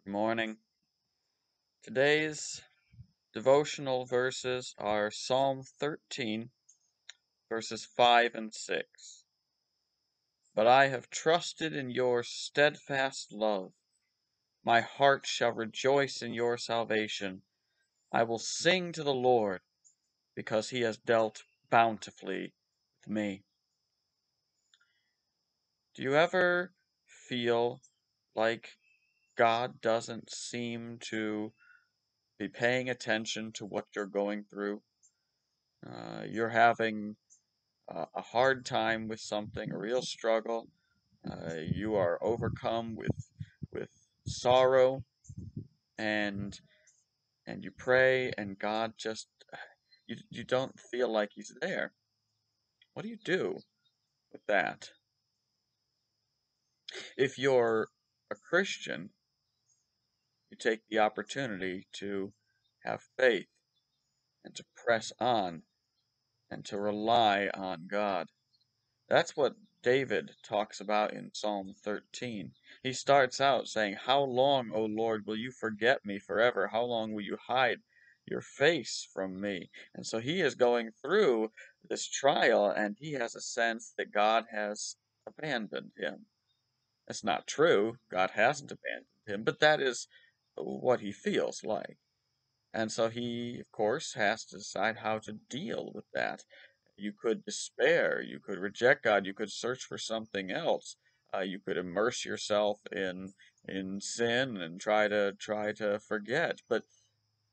Morning. Today's devotional verses are Psalm 13, verses 5 and 6. But I have trusted in your steadfast love. My heart shall rejoice in your salvation. I will sing to the Lord because he has dealt bountifully with me. Do you ever feel like God doesn't seem to be paying attention to what you're going through? You're having a hard time with something, a real struggle. You are overcome with sorrow, and you pray, and God just you don't feel like He's there. What do you do with that? If you're a Christian, you take the opportunity to have faith and to press on and to rely on God. That's what David talks about in Psalm 13. He starts out saying, "How long, O Lord, will you forget me forever? How long will you hide your face from me?" And so he is going through this trial, and he has a sense that God has abandoned him. That's not true. God hasn't abandoned him, but that is what he feels like. And so he, of course, has to decide how to deal with that. You could despair, you could reject God, you could search for something else. You could immerse yourself in sin and try to forget, but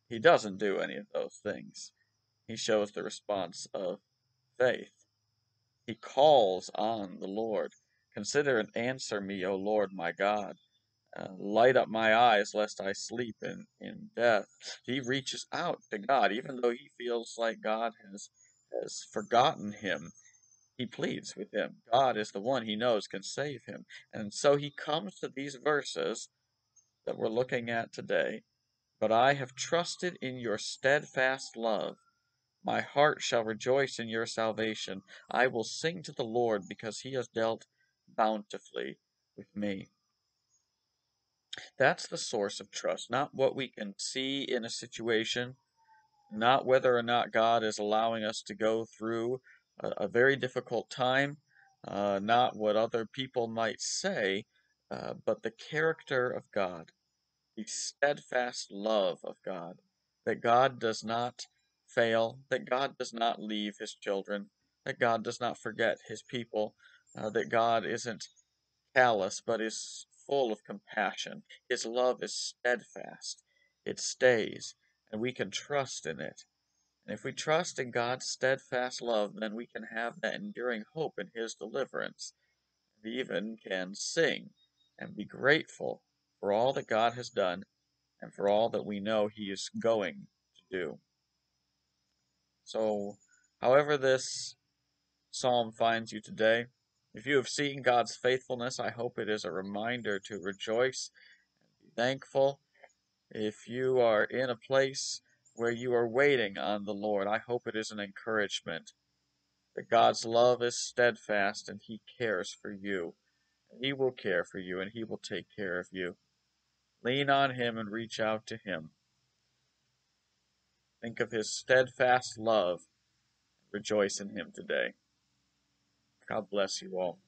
he doesn't do any of those things. He shows the response of faith. He calls on the Lord. Consider and answer me, O Lord my God. Light up my eyes lest I sleep in death. He reaches out to God, even though he feels like God has forgotten him. He pleads with him. God is the one he knows can save him. And so he comes to these verses that we're looking at today. But I have trusted in your steadfast love. My heart shall rejoice in your salvation. I will sing to the Lord because he has dealt bountifully with me. That's the source of trust, not what we can see in a situation, not whether or not God is allowing us to go through a very difficult time, not what other people might say, but the character of God, the steadfast love of God, that God does not fail, that God does not leave his children, that God does not forget his people, that God isn't callous, but is full of compassion. His love is steadfast. It stays, and we can trust in it. And if we trust in God's steadfast love, then we can have that enduring hope in His deliverance. We even can sing and be grateful for all that God has done and for all that we know He is going to do. So, however this psalm finds you today, if you have seen God's faithfulness, I hope it is a reminder to rejoice and be thankful. If you are in a place where you are waiting on the Lord, I hope it is an encouragement that God's love is steadfast and He cares for you. He will care for you and He will take care of you. Lean on Him and reach out to Him. Think of His steadfast love. Rejoice in Him today. God bless you all.